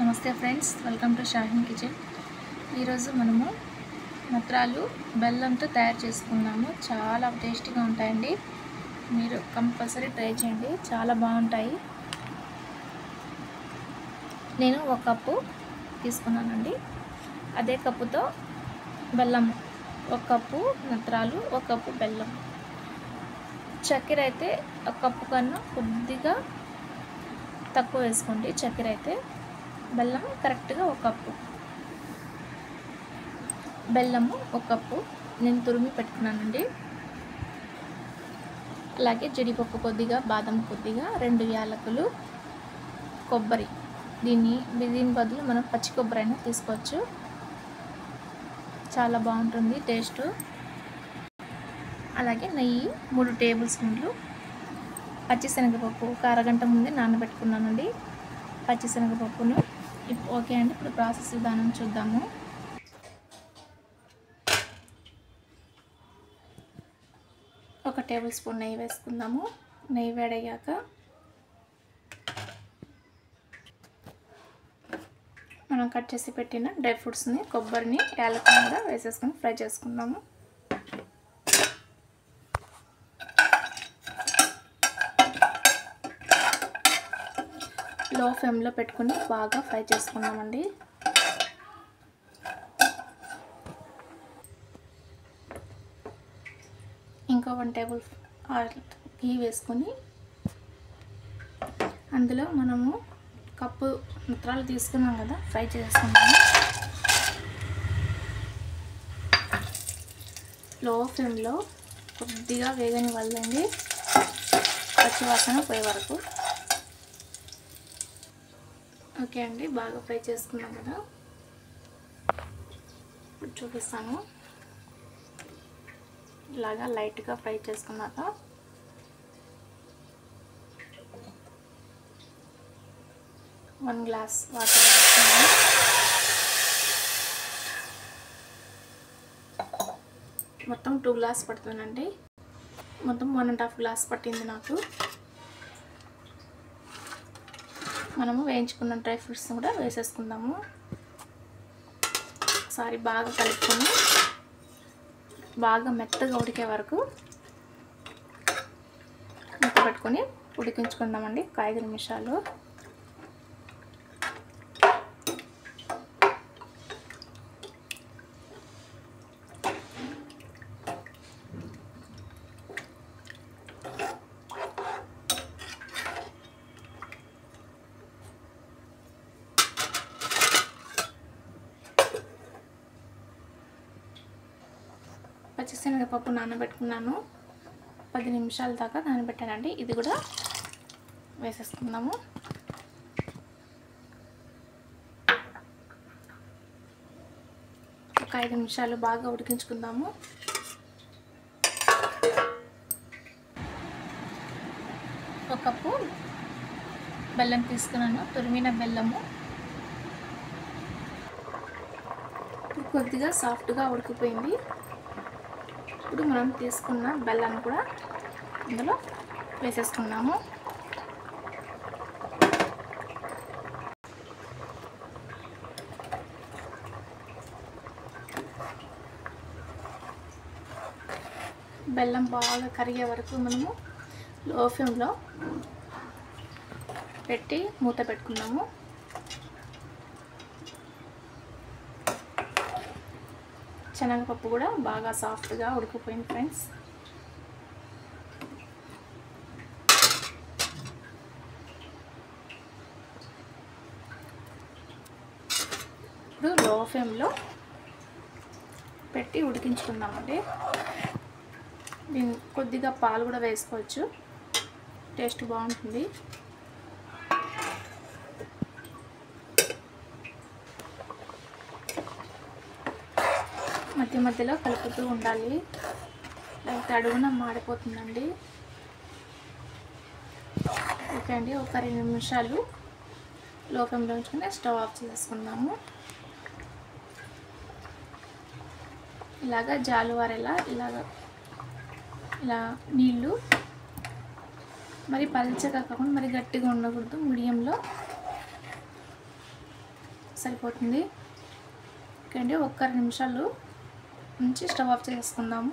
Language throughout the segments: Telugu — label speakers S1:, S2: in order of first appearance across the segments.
S1: నమస్తే friends, welcome to Shaheen kitchen. ఈరోజు మనము నత్రాలు బెల్లంతో తయారు చేసుకున్నాము. చాలా టేస్టీగా ఉంటాయండి. మీరు కంపల్సరీ ట్రై చేయండి, చాలా బాగుంటాయి. నేను 1 కప్పు తీసుకున్నానండి. అదే కప్పుతో బెల్లం 1 కప్పు నత్రాలు, 1 కప్పు బెల్లం. చక్కెర అయితే 1 కప్పు కన్నా కొద్దిగా తక్కువ వేసుకోండి. చక్కెర అయితే బెల్లం కరెక్ట్గా 1 కప్పు. బెల్లము 1 కప్పు నేను తురిమి పెట్టుకున్నానండి. అలాగే జీడిపప్పు కొద్దిగా, బాదం కొద్దిగా, 2 యాలకులు, కొబ్బరి. దీని బదులు మనం పచ్చి కొబ్బరి అయినా తీసుకోవచ్చు. చాలా బాగుంటుంది టేస్ట్. అలాగే నెయ్యి 3 టేబుల్ స్పూన్లు. పచ్చిశనగపప్పు 1 అరగంట ముందే నానబెట్టుకున్నానండి. పచ్చిశనగపప్పును ఓకే అండి. ఇప్పుడు ప్రాసెస్ విధానం చూద్దాము. ఒక టేబుల్ స్పూన్ నెయ్యి వేసుకుందాము. నెయ్యి వేడయ్యాక మనం కట్ చేసి పెట్టిన డ్రై ఫ్రూట్స్ని, కొబ్బరిని, యాలకులను కూడా వేసేసుకొని ఫ్రై చేసుకుందాము. లో ఫ్లేమ్లో పెట్టుకుని బాగా ఫ్రై చేసుకుందామండి. ఇంకో 1 టేబుల్ ఘీ వేసుకొని అందులో మనము కప్పు నత్రాలు తీసుకున్నాం కదా, ఫ్రై చేసుకుందాము. లో ఫ్లేమ్లో కొద్దిగా వేగని వల్లండి, పచ్చివాసన పోయే వరకు. ఓకే అండి, బాగా ఫ్రై చేసుకున్నాం కదా. ఇప్పుడు చూపిస్తాను. ఇలాగా లైట్గా ఫ్రై చేసుకున్నాక వన్ గ్లాస్ వాటర్ వేసుకున్నాను. మొత్తం 2 గ్లాస్ పడుతుందండి. మొత్తం 1.5 గ్లాస్ పట్టింది నాకు. మనము వేయించుకున్న డ్రై ఫ్రూట్స్ కూడా వేసేసుకుందాము. ఒకసారి బాగా కలుపుకొని బాగా మెత్తగా ఉడికే వరకు మూత పెట్టుకొని ఉడికించుకుందామండి. 5 నిమిషాలు. పచ్చిశనగపప్పు నానబెట్టుకున్నాను. 10 నిమిషాల దాకా నానబెట్టానండి. ఇది కూడా వేసేసుకుందాము. ఒక 5 నిమిషాలు బాగా ఉడికించుకుందాము. ఒక కప్పు బెల్లం తీసుకున్నాను, తురిమిన బెల్లము. కొద్దిగా సాఫ్ట్గా ఉడికిపోయింది. ఇప్పుడు మనం తీసుకున్న బెల్లాన్ని కూడా ఇందులో వేసేసుకున్నాము. బెల్లం బాగా కరిగే వరకు మనము లో ఫ్లేమ్లో పెట్టి మూత పెట్టుకున్నాము. శనగపప్పు కూడా బాగా సాఫ్ట్గా ఉడికిపోయింది ఫ్రెండ్స్. ఇప్పుడు లో ఫ్లేమ్లో పెట్టి ఉడికించుకుందామండి. దీని కొద్దిగా పాలు కూడా వేసుకోవచ్చు, టేస్ట్ బాగుంటుంది. మధ్య మధ్యలో కలుపుతూ ఉండాలి, లేకపోతే అడుగున మాడిపోతుందండి. ఓకే అండి, ఒక 2 నిమిషాలు లో ఫ్లేమ్లో ఉంచుకొని స్టవ్ ఆఫ్ చేసుకుందాము. ఇలాగా జాలువారేలా ఇలా నీళ్ళు మరి పల్చగా కాకుండా మరి గట్టిగా ఉండకూడదు, మీడియంలో సరిపోతుంది. ఓకే అండి, ఒక్క 2 నిమిషాలు ఉంచి స్టవ్ ఆఫ్ చేసుకుందాము.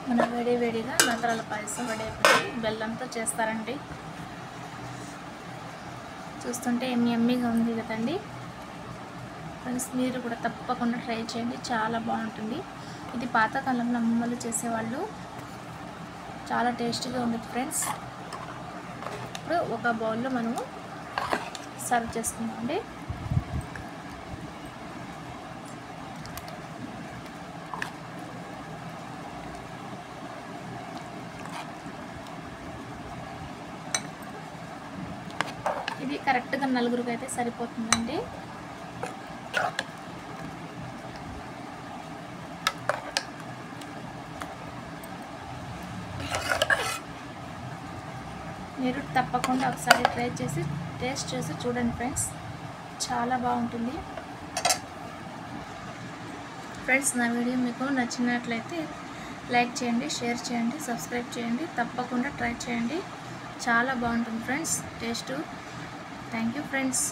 S1: మన వేడిగా నత్రాల పాయసం రెడీ అయిపోయింది. బెల్లంతో చేస్తారండి. చూస్తుంటే యమ్మీగా ఉంది కదండి ఫ్రెండ్స్. మీరు కూడా తప్పకుండా ట్రై చేయండి, చాలా బాగుంటుంది. ఇది పాతకాలంలో అమ్మమ్మలు చేసేవాళ్ళు. చాలా టేస్టీగా ఉంటుంది ఫ్రెండ్స్. ఇప్పుడు ఒక బౌల్లో మనము సర్వ్ చేసుకుందామండి. ఇది కరెక్ట్గా 4 అయితే సరిపోతుందండి. మీరు తప్పకుండా ఒకసారి ట్రై చేసి టేస్ట్ చేసి చూడండి ఫ్రెండ్స్, చాలా బాగుంటుంది. ఫ్రెండ్స్, నా వీడియో మీకు నచ్చినట్లయితే లైక్ చేయండి, షేర్ చేయండి, సబ్స్క్రైబ్ చేయండి. తప్పకుండా ట్రై చేయండి, చాలా బాగుంటుంది friends taste. Thank you friends.